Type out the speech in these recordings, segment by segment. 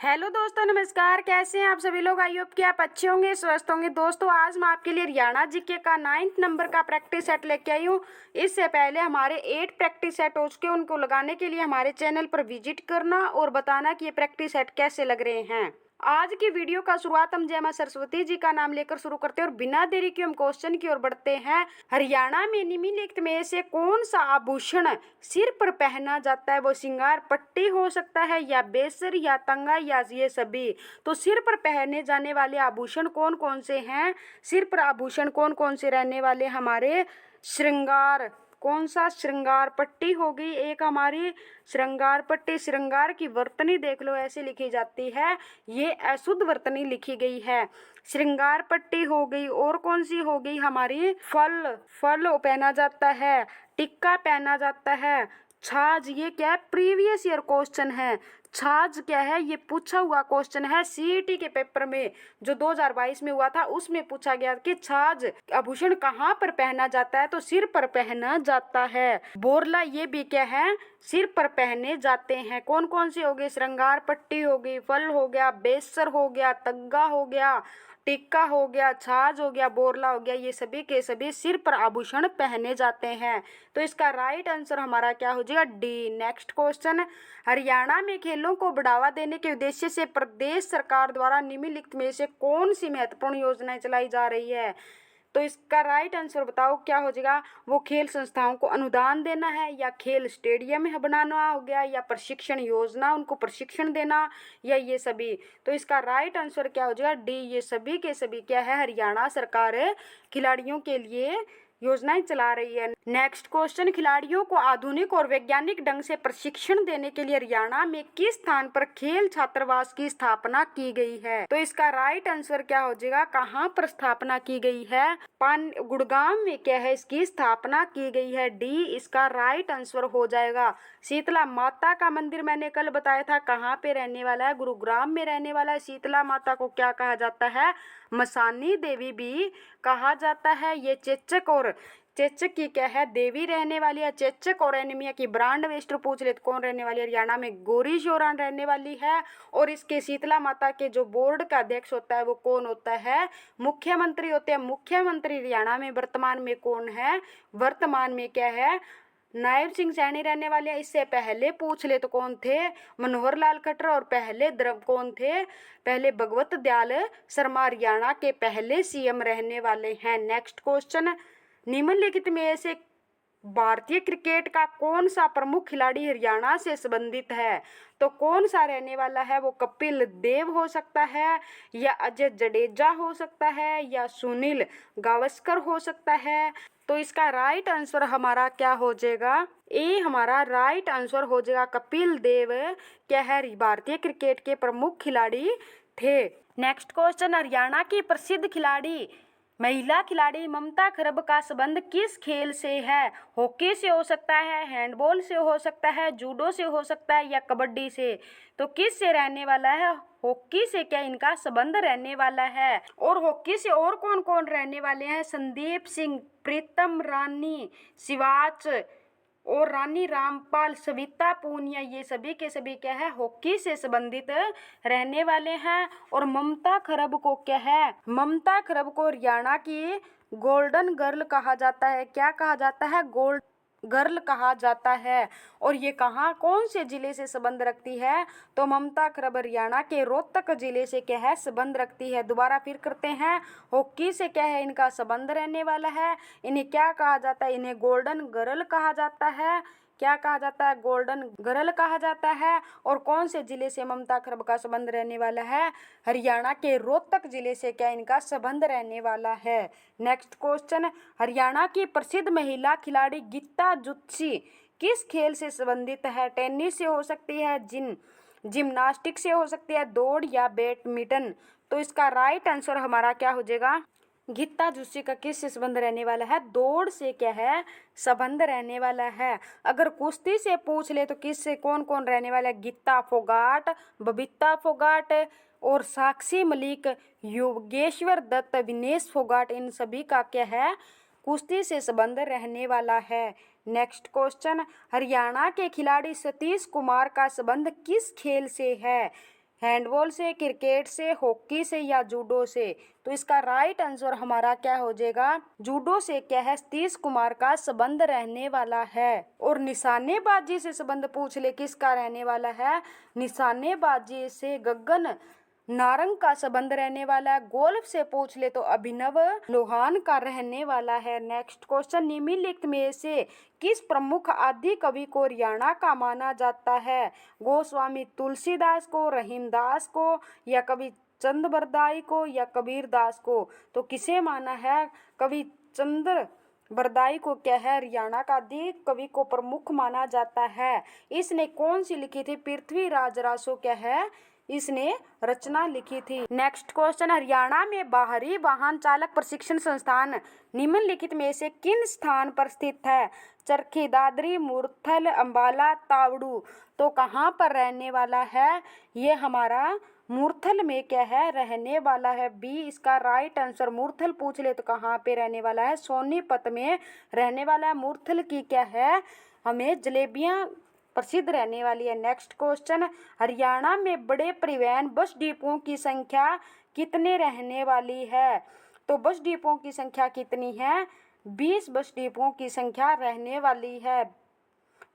Hello दोस्तों, नमस्कार। कैसे हैं आप सभी लोग। आई होप कि आप अच्छे होंगे, स्वस्थ होंगे। दोस्तों, आज मैं आपके लिए हरियाणा जीके का 9th नंबर का प्रैक्टिस सेट लेके आई हूँ। इससे पहले हमारे 8 प्रैक्टिस सेट हो चुके हैं। उनको लगाने के लिए हमारे चैनल पर विजिट करना और बताना कि ये प्रैक्टिस सेट कैसे लग रहे हैं। आज की वीडियो का शुरुआत हम जय मां सरस्वती जी का नाम लेकर शुरू करते हैं और बिना देरी के हम क्वेश्चन की ओर बढ़ते हैं। हरियाणा में निम्नलिखित में से कौन सा आभूषण सिर पर पहना जाता है? वो श्रृंगार पट्टी हो सकता है या बेसर या तंगा या ये सभी। तो सिर पर पहने जाने वाले आभूषण कौन कौन से हैं? सिर पर आभूषण कौन कौन से रहने वाले हमारे? श्रृंगार। कौन सा? श्रृंगार पट्टी हो गई एक हमारी श्रृंगार पट्टी। श्रृंगार की वर्तनी देख लो, ऐसे लिखी जाती है, ये अशुद्ध वर्तनी लिखी गई है। श्रृंगार पट्टी हो गई। और कौन सी हो गई हमारी? फल। फल पहना जाता है, टिक्का पहना जाता है। छाछ, ये क्या है? प्रीवियस ईयर क्वेश्चन है। छाछ क्या है? ये पूछा हुआ क्वेश्चन है सीईटी के पेपर में जो 2022 में हुआ था। उसमें पूछा गया कि छाछ आभूषण कहाँ पर पहना जाता है? तो सिर पर पहना जाता है। बोरला, ये भी क्या है? सिर पर पहने जाते हैं। कौन कौन से हो गए? श्रृंगार पट्टी हो गई, फल हो गया, बेसर हो गया, तग्गा हो गया, टिक्का हो गया, छाछ हो गया, बोरला हो गया। ये सभी के सभी सिर पर आभूषण पहने जाते हैं। तो इसका राइट आंसर हमारा क्या हो जाएगा? डी। नेक्स्ट क्वेश्चन, हरियाणा में खेलों को बढ़ावा देने के उद्देश्य से प्रदेश सरकार द्वारा निम्नलिखित में से कौन सी महत्वपूर्ण योजनाएं चलाई जा रही है? तो इसका राइट आंसर बताओ क्या हो जाएगा? वो खेल संस्थाओं को अनुदान देना है, या खेल स्टेडियम है बनाना हो गया, या प्रशिक्षण योजना, उनको प्रशिक्षण देना, या ये सभी। तो इसका राइट आंसर क्या हो जाएगा? डी। ये सभी के सभी क्या है? हरियाणा सरकार खिलाड़ियों के लिए योजनाएं चला रही है। नेक्स्ट क्वेश्चन, खिलाड़ियों को आधुनिक और वैज्ञानिक ढंग से प्रशिक्षण देने के लिए हरियाणा में किस स्थान पर खेल छात्रावास की स्थापना की गई है? तो इसका राइट आंसर क्या हो जाएगा? कहाँ पर स्थापना की गई है? गुड़गांव में क्या है? इसकी स्थापना की गई है। डी इसका राइट आंसर हो जाएगा। शीतला माता का मंदिर मैंने कल बताया था कहाँ पे रहने वाला है? गुरुग्राम में रहने वाला है। शीतला माता को क्या कहा जाता है? मसानी देवी भी कहा जाता है। ये चेचक और चेचक की क्या है? देवी रहने वाली है। चेचक और एनीमिया की ब्रांड वेस्टर पूछ ले तो कौन रहने वाली है? हरियाणा में गौरी शोरान रहने वाली है। और इसके शीतला माता के जो बोर्ड का अध्यक्ष होता है वो कौन होता है? मुख्यमंत्री होते हैं। मुख्यमंत्री हरियाणा में वर्तमान में कौन है? वर्तमान में क्या है? नायब सिंह सैनी रहने वाले हैं। इससे पहले पूछ ले तो कौन थे? मनोहर लाल खट्टर। और पहले द्रव कौन थे? पहले भगवत दयाल शर्मा हरियाणा के पहले सीएम रहने वाले हैं। नेक्स्ट क्वेश्चन, निम्नलिखित में से भारतीय क्रिकेट का कौन सा प्रमुख खिलाड़ी हरियाणा से संबंधित है? तो कौन सा रहने वाला है? वो कपिल देव हो सकता है, या अजय जडेजा हो सकता है, या सुनील गावस्कर हो सकता है। तो इसका राइट आंसर हमारा क्या हो जाएगा? ए हमारा राइट आंसर हो जाएगा। कपिल देव क्या है? भारतीय क्रिकेट के प्रमुख खिलाड़ी थे। नेक्स्ट क्वेश्चन, हरियाणा की प्रसिद्ध खिलाड़ी महिला खिलाड़ी ममता खरब का संबंध किस खेल से है? हॉकी से हो सकता है, हैंडबॉल से हो सकता है, जूडो से हो सकता है, या कबड्डी से। तो किस से रहने वाला है? हॉकी से क्या इनका संबंध रहने वाला है। और हॉकी से और कौन कौन रहने वाले हैं? संदीप सिंह, प्रीतम रानी शिवाच और रानी रामपाल, सविता पूनिया, ये सभी के सभी क्या है? हॉकी से संबंधित रहने वाले हैं। और ममता खरब को क्या है? ममता खरब को हरियाणा की गोल्डन गर्ल कहा जाता है। क्या कहा जाता है? गोल्ड गर्ल कहा जाता है। और ये कहाँ कौन से जिले से संबंध रखती है? तो ममता खरब हरियाणा के रोहतक जिले से क्या है? संबंध रखती है। दोबारा फिर करते हैं, हॉकी से क्या है इनका संबंध रहने वाला है? इन्हें क्या कहा जाता है? इन्हें गोल्डन गर्ल कहा जाता है। क्या कहा जाता है? गोल्डन गर्ल कहा जाता है। और कौन से जिले से ममता खरब का संबंध रहने वाला है? हरियाणा के रोहतक जिले से क्या इनका संबंध रहने वाला है। नेक्स्ट क्वेश्चन, हरियाणा की प्रसिद्ध महिला खिलाड़ी गीता जुत्सी किस खेल से संबंधित है? टेनिस से हो सकती है, जिम्नास्टिक से हो सकती है, दौड़, या बैडमिंटन। तो इसका राइट आंसर हमारा क्या हो जाएगा? गीता जुस्सी का किस से संबंध रहने वाला है? दौड़ से क्या है? संबंध रहने वाला है। अगर कुश्ती से पूछ ले तो किस से कौन कौन रहने वाला है? गीता फोगाट, बबीता फोगाट और साक्षी मलिक, योगेश्वर दत्त, विनेश फोगाट, इन सभी का क्या है? कुश्ती से संबंध रहने वाला है। नेक्स्ट क्वेश्चन, हरियाणा के खिलाड़ी सतीश कुमार का संबंध किस खेल से है? हैंडबॉल से, क्रिकेट से, हॉकी से या जूडो से? तो इसका राइट आंसर हमारा क्या हो जाएगा, जूडो से क्या है, सतीश कुमार का संबंध रहने वाला है। और निशानेबाजी से संबंध पूछ ले किसका रहने वाला है, निशानेबाजी से गगन नारंग का संबंध रहने वाला है। गोल्फ से पूछ ले तो अभिनव लोहान का रहने वाला है। नेक्स्ट क्वेश्चन, निम्नलिखित में से किस प्रमुख आदि कवि को हरियाणा का माना जाता है? गोस्वामी तुलसीदास को, रहीमदास को या कवि चंद बरदाई को या कबीर दास को? तो किसे माना है, कवि चंद्र बरदाई को क्या है, हरियाणा का आदि कवि को प्रमुख माना जाता है। इसने कौन सी लिखी थी, पृथ्वीराज रासो क्या है, इसने रचना लिखी थी। नेक्स्ट क्वेश्चन, हरियाणा में बाहरी वाहन चालक प्रशिक्षण संस्थान निम्नलिखित में से किन स्थान पर स्थित है? चरखी, दादरी, मूर्थल, अंबाला, तावड़ू? तो कहाँ पर रहने वाला है, ये हमारा मूर्थल में क्या है, रहने वाला है। बी इसका राइट आंसर। मूर्थल पूछ ले तो कहाँ पे रहने वाला है, सोनीपत में रहने वाला है। मूर्थल की क्या है, हमें जलेबियां प्रसिद्ध रहने वाली है। नेक्स्ट क्वेश्चन, हरियाणा में बड़े परिवहन बस डिपों की संख्या कितने रहने वाली है? तो बस डिपों की संख्या कितनी है, 20 बस डिपों की संख्या रहने वाली है।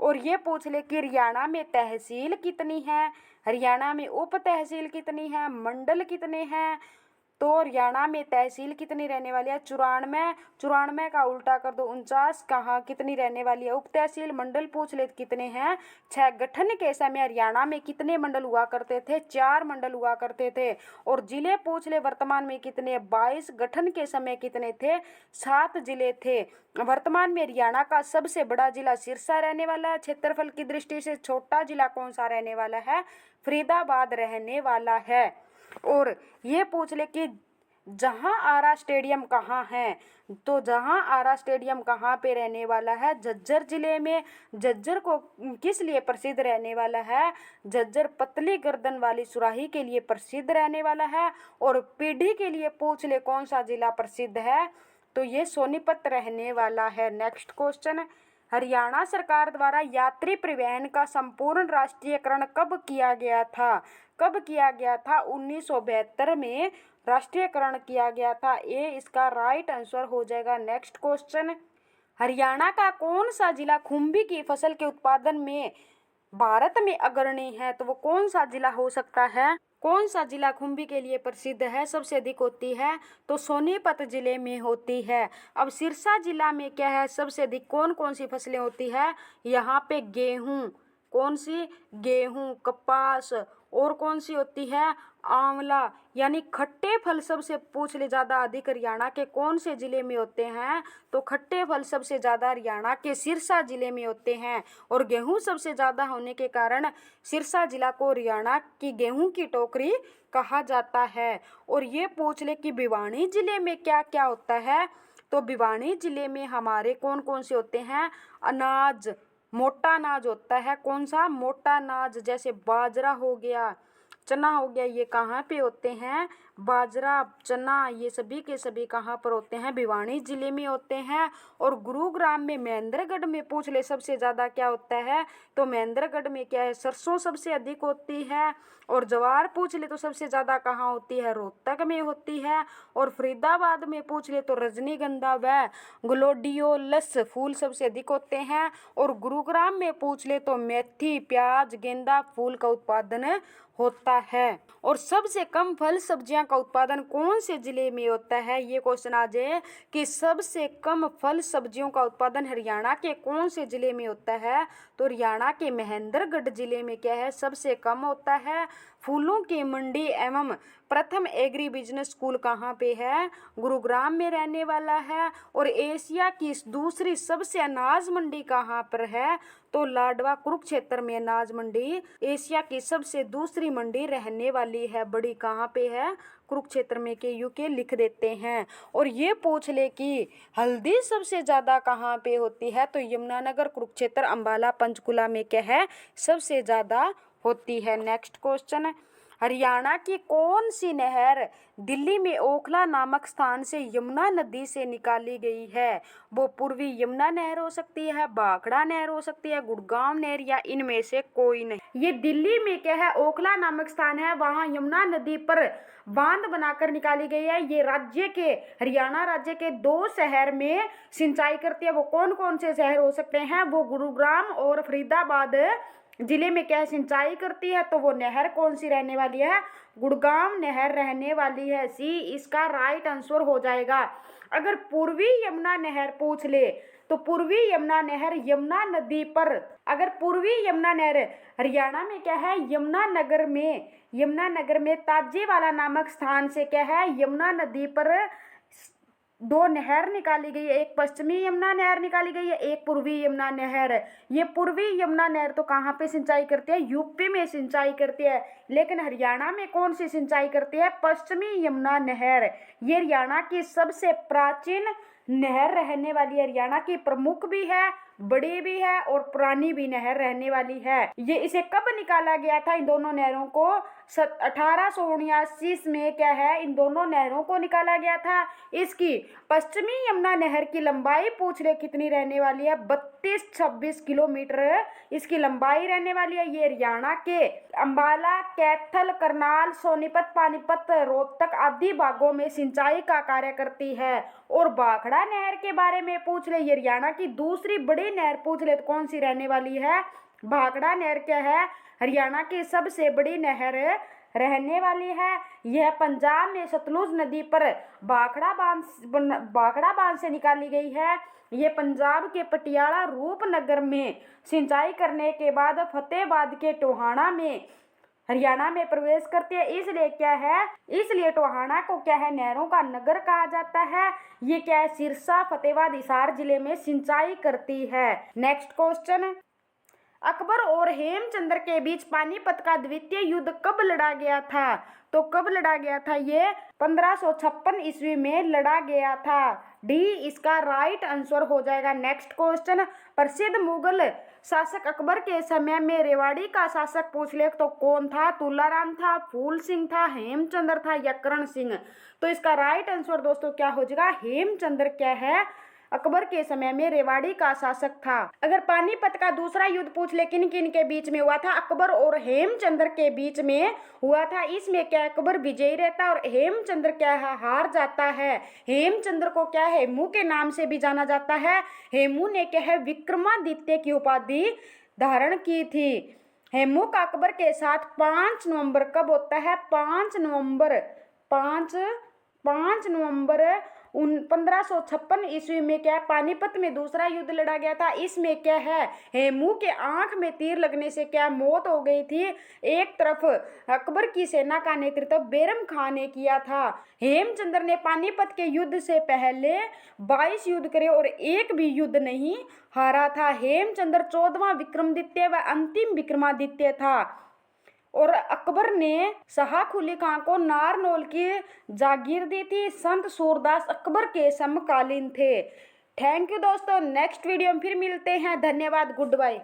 और ये पूछ ले कि हरियाणा में तहसील कितनी है, हरियाणा में उप तहसील कितनी है, मंडल कितने हैं? तो हरियाणा में तहसील कितनी रहने वाली है, 94। 94 का उल्टा कर दो 49, कहाँ कितनी रहने वाली है, उप तहसील। मंडल पूछ ले कितने हैं, 6। गठन के समय हरियाणा में कितने मंडल हुआ करते थे, 4 मंडल हुआ करते थे। और जिले पूछ ले वर्तमान में कितने, 22। गठन के समय कितने थे, 7 जिले थे। वर्तमान में हरियाणा का सबसे बड़ा जिला सिरसा रहने वाला है। क्षेत्रफल की दृष्टि से छोटा जिला कौन सा रहने वाला है, फरीदाबाद रहने वाला है। और ये पूछ ले कि जहां आरा स्टेडियम कहाँ है, तो जहां आरा स्टेडियम कहाँ पे रहने वाला है, झज्जर जिले में। झज्जर को किस लिए प्रसिद्ध रहने वाला है, झज्जर पतली गर्दन वाली सुराही के लिए प्रसिद्ध रहने वाला है। और पीढ़ी के लिए पूछ ले कौन सा जिला प्रसिद्ध है, तो ये सोनीपत रहने वाला है। नेक्स्ट क्वेश्चन, हरियाणा सरकार द्वारा यात्री परिवहन का संपूर्ण राष्ट्रीयकरण कब किया गया था? कब किया गया था, 1972 में राष्ट्रीयकरण किया गया था। ये इसका राइट आंसर हो जाएगा। नेक्स्ट क्वेश्चन, हरियाणा का कौन सा जिला खुम्भी की फसल के उत्पादन में भारत में अग्रणी है? तो वो कौन सा जिला हो सकता है, कौन सा जिला खुम्भी के लिए प्रसिद्ध है, सबसे अधिक होती है? तो सोनीपत जिले में होती है। अब सिरसा जिला में क्या है, सबसे अधिक कौन कौन सी फसलें होती है? यहाँ पे गेहूं, कौन सी, गेहूं, कपास, और कौन सी होती है, आंवला, यानी खट्टे फल सबसे पूछ ले ज्यादा अधिक हरियाणा के कौन से जिले में होते हैं? तो खट्टे फल सबसे ज्यादा हरियाणा के सिरसा जिले में होते हैं। और गेहूं सबसे ज्यादा होने के कारण सिरसा जिला को हरियाणा की गेहूं की टोकरी कहा जाता है। और ये पूछ ले कि भिवानी जिले में क्या क्या होता है? तो भिवानी जिले में हमारे कौन कौन से होते हैं, अनाज, मोटा अनाज होता है। कौन सा, मोटा अनाज, जैसे बाजरा हो गया, चना हो गया, ये कहाँ पे होते हैं, बाजरा, चना, ये सभी के सभी कहाँ पर होते हैं, भिवानी जिले में होते हैं। और गुरुग्राम में, महेंद्रगढ़ में पूछ ले सबसे ज़्यादा क्या होता है, तो महेंद्रगढ़ में क्या है, सरसों सबसे अधिक होती है। और ज्वार पूछ ले तो सबसे ज़्यादा कहाँ होती है, रोहतक में होती है। और फरीदाबाद में पूछ ले तो रजनीगंधा व ग्लोडियोलस फूल सबसे अधिक होते हैं। और गुरुग्राम में पूछ ले तो मेथी, प्याज, गेंदा फूल का उत्पादन होता है। और सबसे कम फल सब्जियां का उत्पादन कौन से जिले में होता है? ये क्वेश्चन आ जाए कि सबसे कम फल सब्जियों का उत्पादन हरियाणा के कौन से जिले में होता है? तो हरियाणा के महेंद्रगढ़ जिले में क्या है, सबसे कम होता है। फूलों की मंडी एवं प्रथम एग्री बिजनेस स्कूल कहाँ पे है, गुरुग्राम में रहने वाला है। और एशिया की दूसरी सबसे अनाज मंडी कहाँ पर है, तो लाडवा कुरुक्षेत्र में अनाज मंडी एशिया की सबसे दूसरी मंडी रहने वाली है। बड़ी कहाँ पे है, कुरुक्षेत्र में, के यूके लिख देते हैं। और ये पूछ ले कि हल्दी सबसे ज्यादा कहाँ पे होती है, तो यमुनानगर, कुरुक्षेत्र, अंबाला, पंचकुला में क्या है, सबसे ज्यादा होती है। नेक्स्ट क्वेश्चन, हरियाणा की कौन सी नहर दिल्ली में ओखला नामक स्थान से यमुना नदी से निकाली गई है? वो पूर्वी यमुना नहर हो सकती है, भाखड़ा नहर हो सकती है, गुड़गांव नहर, या इनमें से कोई नहीं। ये दिल्ली में क्या है, ओखला नामक स्थान है, वहां यमुना नदी पर बांध बनाकर निकाली गई है। ये राज्य के, हरियाणा राज्य के 2 शहर में सिंचाई करती है। वो कौन कौन से शहर हो सकते हैं? वो गुरुग्राम और फरीदाबाद जिले में क्या सिंचाई करती है। तो वो नहर कौन सी रहने वाली है? गुड़गांव नहर रहने वाली है। सी इसका राइट आंसर हो जाएगा। अगर पूर्वी यमुना नहर पूछ ले तो पूर्वी यमुना नहर यमुना नदी पर, अगर पूर्वी यमुना नहर हरियाणा में क्या है, यमुना नगर में ताजेवाला नामक स्थान से क्या है, यमुना नदी पर 2 नहर निकाली गई है। एक पश्चिमी यमुना नहर निकाली गई है, एक पूर्वी यमुना नहर। ये पूर्वी यमुना नहर तो कहाँ पे सिंचाई करती है? यूपी में सिंचाई करती है। लेकिन हरियाणा में कौन सी सिंचाई करती है? पश्चिमी यमुना नहर। ये हरियाणा की सबसे प्राचीन नहर रहने वाली है, हरियाणा की प्रमुख भी है, बड़ी भी है और पुरानी भी नहर रहने वाली है। ये इसे कब निकाला गया था, इन दोनों नहरों को? 1879 में क्या है, इन दोनों नहरों को निकाला गया था। इसकी पश्चिमी यमुना नहर की लंबाई पूछ ले कितनी रहने वाली है? 32-26 किलोमीटर इसकी लंबाई रहने वाली है। ये हरियाणा के अंबाला, कैथल, करनाल, सोनीपत, पानीपत, रोहतक आदि भागों में सिंचाई का कार्य करती है। और भाखड़ा नहर के बारे में पूछ ले, ये हरियाणा की दूसरी बड़ी नहर पूछ ले तो कौन सी रहने वाली है? भाखड़ा नहर क्या है, हरियाणा की सबसे बड़ी नहर रहने वाली है। यह पंजाब में सतलुज नदी पर भाखड़ा बांध से निकाली गई है। ये पंजाब के पटियाला रूपनगर में सिंचाई करने के बाद फतेहाबाद के टोहाना में हरियाणा में प्रवेश करती है। इसलिए क्या है, इसलिए टोहाना को क्या है, नहरों का नगर कहा जाता है। ये क्या है, सिरसा, फतेहाबाद, हिसार जिले में सिंचाई करती है। नेक्स्ट क्वेश्चन, अकबर और हेमचंद्र के बीच पानीपत का द्वितीय युद्ध कब लड़ा गया था? तो कब लड़ा गया था? ये 1556 ईस्वी में लड़ा गया था। डी इसका राइट आंसर हो जाएगा। नेक्स्ट क्वेश्चन, प्रसिद्ध मुगल शासक अकबर के समय में रेवाड़ी का शासक पूछ ले तो कौन था? तुलाराम था, फूल सिंह था, हेमचंद्र था या करण सिंह? तो इसका राइट आंसर दोस्तों क्या हो जाएगा? हेमचंद्र क्या है, अकबर के समय में रेवाड़ी का शासक था। अगर पानीपत का दूसरा युद्ध पूछ ले किन किन के बीच में हुआ था? अकबर और हेमचंद्र के बीच में हुआ था। इसमें क्या अकबर विजयी रहता है और हेमचंद्र क्या है, हार जाता है। हेमचंद्र को क्या है, हेमू के नाम से भी जाना जाता है। हेमू ने क्या है, विक्रमादित्य की उपाधि धारण की थी। हेमू का अकबर के साथ 5 नवंबर कब होता है? 5 नवंबर 1556 ईस्वी में क्या है, पानीपत में दूसरा युद्ध लड़ा गया था। इसमें क्या है, हेमू के आंख में तीर लगने से क्या मौत हो गई थी। एक तरफ अकबर की सेना का नेतृत्व बैरम खान ने किया था। हेमचंद्र ने पानीपत के युद्ध से पहले 22 युद्ध करे और एक भी युद्ध नहीं हारा था। हेमचंद्र 14वां विक्रमादित्य व अंतिम विक्रमादित्य था। और अकबर ने शाह कुली खां को नारनौल की जागीर दी थी। संत सूरदास अकबर के समकालीन थे। थैंक यू दोस्तों, नेक्स्ट वीडियो में फिर मिलते हैं। धन्यवाद, गुड बाय।